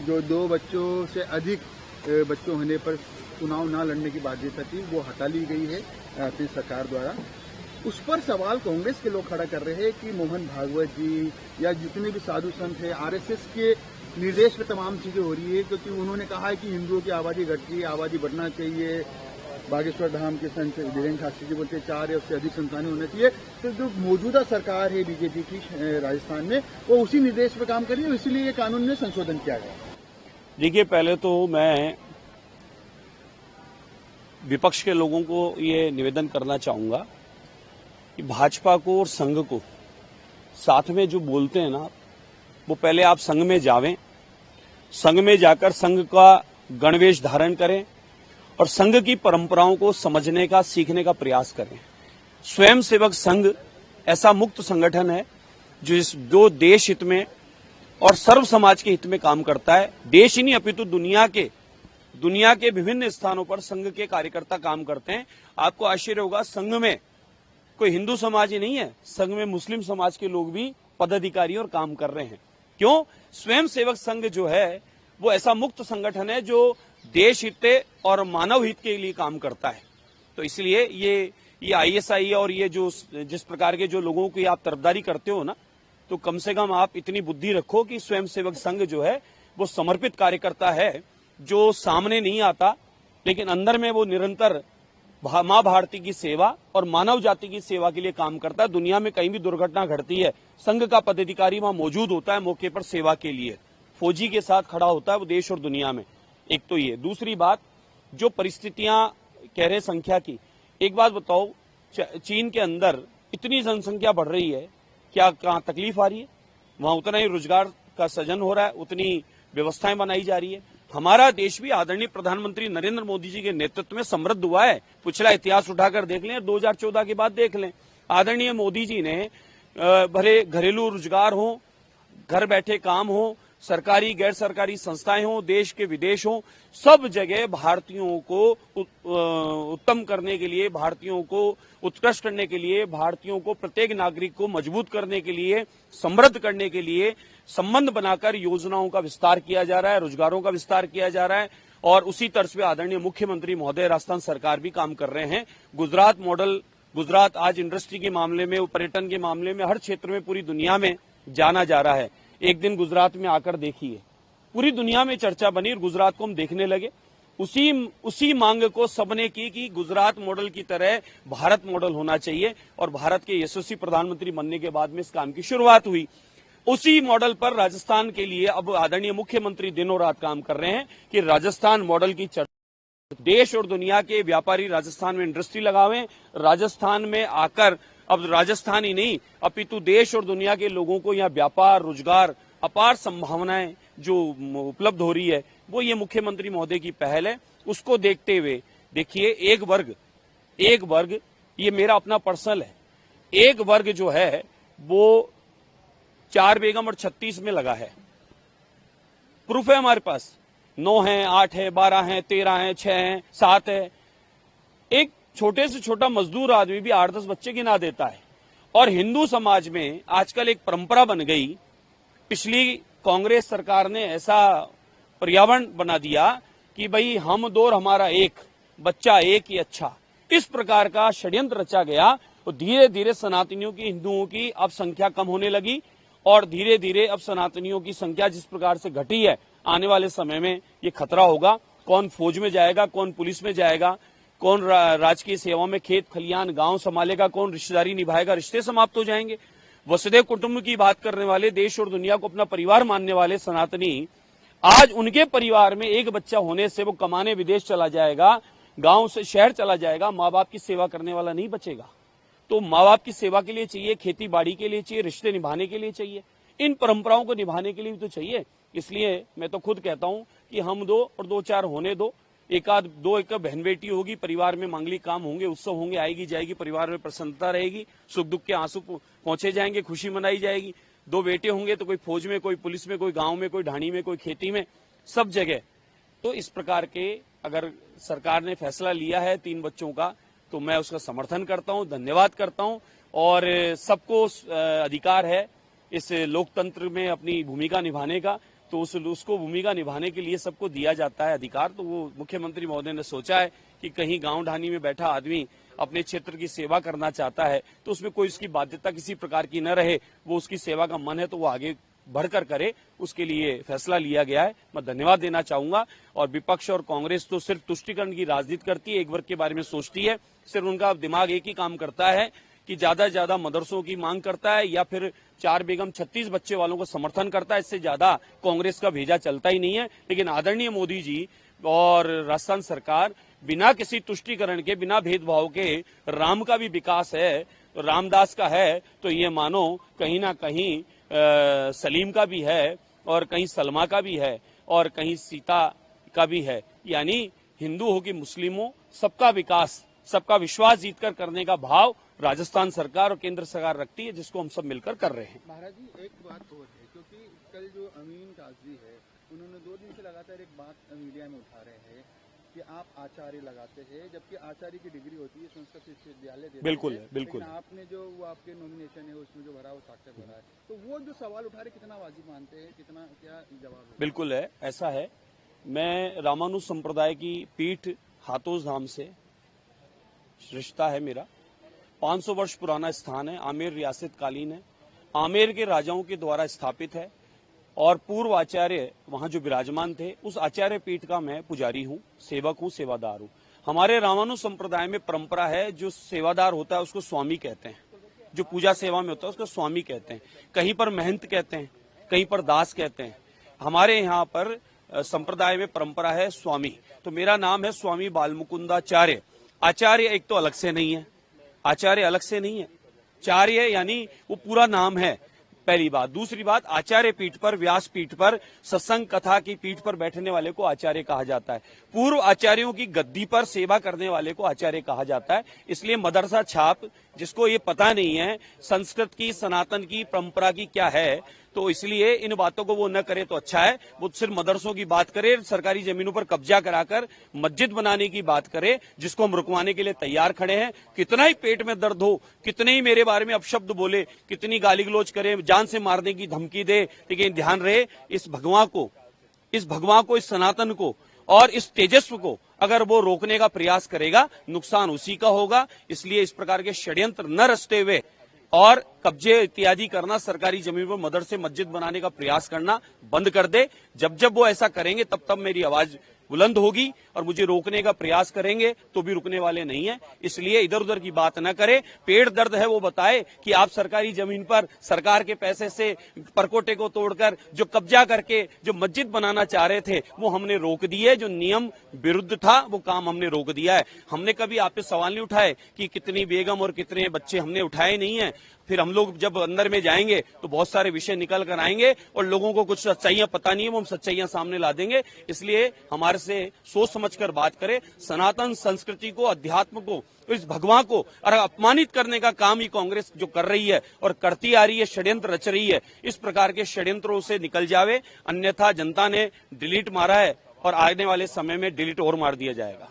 जो 2 बच्चों से अधिक बच्चों होने पर चुनाव ना लड़ने की बाध्यता थी वो हटा ली गई है अपनी सरकार द्वारा। उस पर सवाल कांग्रेस के लोग खड़ा कर रहे हैं कि मोहन भागवत जी या जितने भी साधु संत हैं, आरएसएस के निर्देश पे तमाम चीजें हो रही है, क्योंकि उन्होंने कहा है कि हिंदुओं की आबादी घट रही है, आबादी बढ़ना चाहिए। बागेश्वर धाम के संत धीरेन्द्र शास्त्री जी बोलते 4 या उससे अधिक संतानें होना चाहिए। तो जो मौजूदा सरकार है बीजेपी की राजस्थान में, वो उसी निर्देश पर काम कर रही है, इसलिए ये कानून में संशोधन किया गया। देखिए, पहले तो मैं विपक्ष के लोगों को ये निवेदन करना चाहूंगा कि भाजपा को और संघ को साथ में जो बोलते हैं ना, वो पहले आप संघ में जावें, संघ में जाकर संघ का गणवेश धारण करें और संघ की परंपराओं को समझने का, सीखने का प्रयास करें। स्वयं सेवक संघ ऐसा मुक्त संगठन है जो देश हित में और सर्व समाज के हित में काम करता है। देश ही नहीं अपितु दुनिया के विभिन्न स्थानों पर संघ के कार्यकर्ता काम करते हैं। आपको आश्चर्य होगा, संघ में कोई हिंदू समाज ही नहीं है, संघ में मुस्लिम समाज के लोग भी पदाधिकारी और काम कर रहे हैं। क्यों? स्वयं सेवक संघ जो है वो ऐसा मुक्त संगठन है जो देश हित और मानव हित के लिए काम करता है। तो इसलिए ये आईएसआई और ये जो जिस प्रकार के जो लोगों की आप तरफदारी करते हो ना, तो कम से कम आप इतनी बुद्धि रखो कि स्वयं सेवक संघ जो है वो समर्पित कार्यकर्ता है, जो सामने नहीं आता लेकिन अंदर में वो निरंतर मां भारती की सेवा और मानव जाति की सेवा के लिए काम करता है। दुनिया में कहीं भी दुर्घटना घटती है, संघ का पदाधिकारी वहां मौजूद होता है मौके पर सेवा के लिए, फौजी के साथ खड़ा होता है वो देश और दुनिया में। एक तो ये। दूसरी बात, जो परिस्थितियां कह रहे संख्या की, एक बात बताओ, चीन के अंदर इतनी जनसंख्या बढ़ रही है, क्या कहां तकलीफ आ रही है? वहां उतना ही रोजगार का सृजन हो रहा है, उतनी व्यवस्थाएं बनाई जा रही है। हमारा देश भी आदरणीय प्रधानमंत्री नरेंद्र मोदी जी के नेतृत्व में समृद्ध हुआ है। पिछला इतिहास उठाकर देख लें, 2014 के बाद देख लें, आदरणीय मोदी जी ने भरे घरेलू रोजगार हो, घर बैठे काम हो, सरकारी गैर सरकारी संस्थाएं हों, देश के विदेश हों, सब जगह भारतीयों को उत्तम करने के लिए, भारतीयों को उत्कृष्ट करने के लिए, भारतीयों को, प्रत्येक नागरिक को मजबूत करने के लिए, समृद्ध करने के लिए संबंध बनाकर योजनाओं का विस्तार किया जा रहा है, रोजगारों का विस्तार किया जा रहा है। और उसी तर्ज पे आदरणीय मुख्यमंत्री महोदय, राजस्थान सरकार भी काम कर रहे हैं। गुजरात मॉडल, गुजरात आज इंडस्ट्री के मामले में, पर्यटन के मामले में, हर क्षेत्र में पूरी दुनिया में जाना जा रहा है। एक दिन गुजरात में आकर देखिए, पूरी दुनिया में चर्चा बनी और गुजरात को हम देखने लगे। उसी मांग को सबने की कि गुजरात मॉडल की तरह भारत मॉडल होना चाहिए, और भारत के यशस्वी प्रधानमंत्री बनने के बाद में इस काम की शुरुआत हुई। उसी मॉडल पर राजस्थान के लिए अब आदरणीय मुख्यमंत्री दिनों रात काम कर रहे हैं कि राजस्थान मॉडल की चर्चा, देश और दुनिया के व्यापारी राजस्थान में इंडस्ट्री लगावें, राजस्थान में आकर अब राजस्थान ही नहीं अपितु देश और दुनिया के लोगों को यहाँ व्यापार, रोजगार, अपार संभावनाएं जो उपलब्ध हो रही है, वो ये मुख्यमंत्री महोदय की पहल है। उसको देखते हुए देखिए, एक वर्ग ये मेरा अपना पर्सनल है, एक वर्ग जो है वो 4 बेगम और 36 में लगा है। प्रूफ है हमारे पास, 9 है, 8 है, 12 है, 13 है, 6 है, 7 है। एक छोटे से छोटा मजदूर आदमी भी 8-10 बच्चे गिना देता है। और हिंदू समाज में आजकल एक परंपरा बन गई, पिछली कांग्रेस सरकार ने ऐसा पर्यावरण बना दिया कि भाई हम 2 और हमारा 1, बच्चा 1 ही अच्छा। इस प्रकार का षड्यंत्र रचा गया और धीरे धीरे सनातनियों की, हिंदुओं की अब संख्या कम होने लगी और धीरे धीरे अब सनातनियों की संख्या जिस प्रकार से घटी है, आने वाले समय में ये खतरा होगा। कौन फौज में जाएगा, कौन पुलिस में जाएगा, कौन राजकीय सेवा में खेत खलियान गांव संभालेगा, कौन रिश्तेदारी निभाएगा, रिश्ते समाप्त हो जाएंगे। वसुधैव कुटुंब की बात करने वाले, देश और दुनिया को अपना परिवार मानने वाले सनातनी, आज उनके परिवार में एक बच्चा होने से वो कमाने विदेश चला जाएगा, गांव से शहर चला जाएगा, माँ बाप की सेवा करने वाला नहीं बचेगा। तो माँ बाप की सेवा के लिए चाहिए, खेती बाड़ी के लिए चाहिए, रिश्ते निभाने के लिए चाहिए, इन परंपराओं को निभाने के लिए भी तो चाहिए। इसलिए मैं तो खुद कहता हूं कि हम 2 और 2-4 होने दो, एक बहन बेटी होगी, परिवार में मांगलिक काम होंगे, उत्सव होंगे, आएगी जाएगी, परिवार में प्रसन्नता रहेगी, सुख दुख के आंसू पहुंचे जाएंगे, खुशी मनाई जाएगी। 2 बेटे होंगे तो कोई फौज में, कोई पुलिस में, कोई गांव में, कोई ढाणी में, कोई खेती में, सब जगह। तो इस प्रकार के अगर सरकार ने फैसला लिया है 3 बच्चों का, तो मैं उसका समर्थन करता हूं, धन्यवाद करता हूं। और सबको अधिकार है इस लोकतंत्र में अपनी भूमिका निभाने का। तो उसको भूमिका निभाने के लिए सबको दिया जाता है अधिकार। तो वो मुख्यमंत्री महोदय ने सोचा है कि कहीं गांव ढानी में बैठा आदमी अपने क्षेत्र की सेवा करना चाहता है तो उसमें कोई उसकी बाध्यता किसी प्रकार की न रहे, वो उसकी सेवा का मन है तो वो आगे बढ़कर करे, उसके लिए फैसला लिया गया है। मैं धन्यवाद देना चाहूंगा। और विपक्ष और कांग्रेस तो सिर्फ तुष्टीकरण की राजनीति करती है, एक वर्ग के बारे में सोचती है। सिर्फ उनका दिमाग एक ही काम करता है कि ज्यादा से ज्यादा मदरसों की मांग करता है या फिर 4 बेगम 36 बच्चे वालों को समर्थन करता है। इससे ज्यादा कांग्रेस का भेजा चलता ही नहीं है। लेकिन आदरणीय मोदी जी और राजस्थान सरकार बिना किसी तुष्टीकरण के, बिना भेदभाव के राम का भी विकास है, रामदास का है, तो ये मानो कहीं ना कहीं सलीम का भी है और कहीं सलमा का भी है और कहीं सीता का भी है। यानी हिंदू हो कि मुस्लिम हो, सबका विकास, सबका विश्वास जीतकर करने का भाव राजस्थान सरकार और केंद्र सरकार रखती है, जिसको हम सब मिलकर कर रहे हैं। महाराज जी, एक बात और है, क्योंकि कल जो अमीन काजी है, उन्होंने 2 दिन से लगातार एक बात मीडिया में उठा रहे हैं कि आप आचार्य लगाते हैं, जबकि आचार्य की डिग्री होती है संस्कृत विश्वविद्यालय देते बिल्कुल हैं, है, बिल्कुल। आपने जो वो आपके नॉमिनेशन है उसमें जो भरा वो साक्षर भरा है, तो वो जो सवाल उठा रहे कितना वाजिब मानते हैं, कितना क्या जवाब? बिल्कुल है, ऐसा है। मैं रामानुज संप्रदाय की पीठ हाथोस धाम से रिश्ता है मेरा। 500 वर्ष पुराना स्थान है, आमेर रियासत कालीन है, आमेर के राजाओं के द्वारा स्थापित है और पूर्व आचार्य वहां जो विराजमान थे, उस आचार्य पीठ का मैं पुजारी हूं, सेवक हूं, सेवादार हूं। हमारे रामानुज संप्रदाय में परंपरा है, जो सेवादार होता है उसको स्वामी कहते हैं, जो पूजा सेवा में होता है उसको स्वामी कहते हैं, कहीं पर महंत कहते हैं, कहीं पर दास कहते हैं। हमारे यहाँ पर संप्रदाय में परंपरा है स्वामी। तो मेरा नाम है स्वामी बालमुकुंदाचार्य। आचार्य एक तो अलग से नहीं है, आचार्य अलग से नहीं है, चार्य यानी वो पूरा नाम है, पहली बात। दूसरी बात, आचार्य पीठ पर, व्यास पीठ पर, सत्संग कथा की पीठ पर बैठने वाले को आचार्य कहा जाता है। पूर्व आचार्यों की गद्दी पर सेवा करने वाले को आचार्य कहा जाता है। इसलिए मदरसा छाप, जिसको ये पता नहीं है संस्कृत की, सनातन की परंपरा की क्या है, तो इसलिए इन बातों को वो न करे तो अच्छा है। वो सिर्फ मदरसों की बात करे, सरकारी जमीनों पर कब्जा कराकर मस्जिद बनाने की बात करे, जिसको हम रुकवाने के लिए तैयार खड़े हैं। कितना ही पेट में दर्द हो, कितने ही मेरे बारे में अपशब्द बोले, कितनी गाली गलौज करे, जान से मारने की धमकी दे, लेकिन ध्यान रहे इस भगवान को, इस सनातन को और इस तेजस्व को अगर वो रोकने का प्रयास करेगा, नुकसान उसी का होगा। इसलिए इस प्रकार के षड्यंत्र न रचते हुए और कब्जे इत्यादि करना, सरकारी जमीन पर मदरसे मस्जिद बनाने का प्रयास करना बंद कर दे। जब जब वो ऐसा करेंगे तब तब मेरी आवाज बुलंद होगी और मुझे रोकने का प्रयास करेंगे तो भी रुकने वाले नहीं है। इसलिए इधर उधर की बात न करे, पेट दर्द है वो बताए कि आप सरकारी जमीन पर सरकार के पैसे से परकोटे को तोड़कर जो कब्जा करके जो मस्जिद बनाना चाह रहे थे वो हमने रोक दिए। जो नियम विरुद्ध था वो काम हमने रोक दिया है। हमने कभी आप पे सवाल नहीं उठाए कि कितनी बेगम और कितने बच्चे, हमने उठाए नहीं है। फिर हम लोग जब अंदर में जाएंगे तो बहुत सारे विषय निकल कर आएंगे और लोगों को कुछ सच्चाइयां पता नहीं है, वो हम सच्चाइयां सामने ला देंगे। इसलिए हमारे से सोच समझकर बात करें। सनातन संस्कृति को, अध्यात्म को, इस भगवान को अपमानित करने का काम ही कांग्रेस जो कर रही है और करती आ रही है, षड्यंत्र रच रही है, इस प्रकार के षड्यंत्रों से निकल जावे। अन्यथा जनता ने डिलीट मारा है और आने वाले समय में डिलीट और मार दिया जाएगा।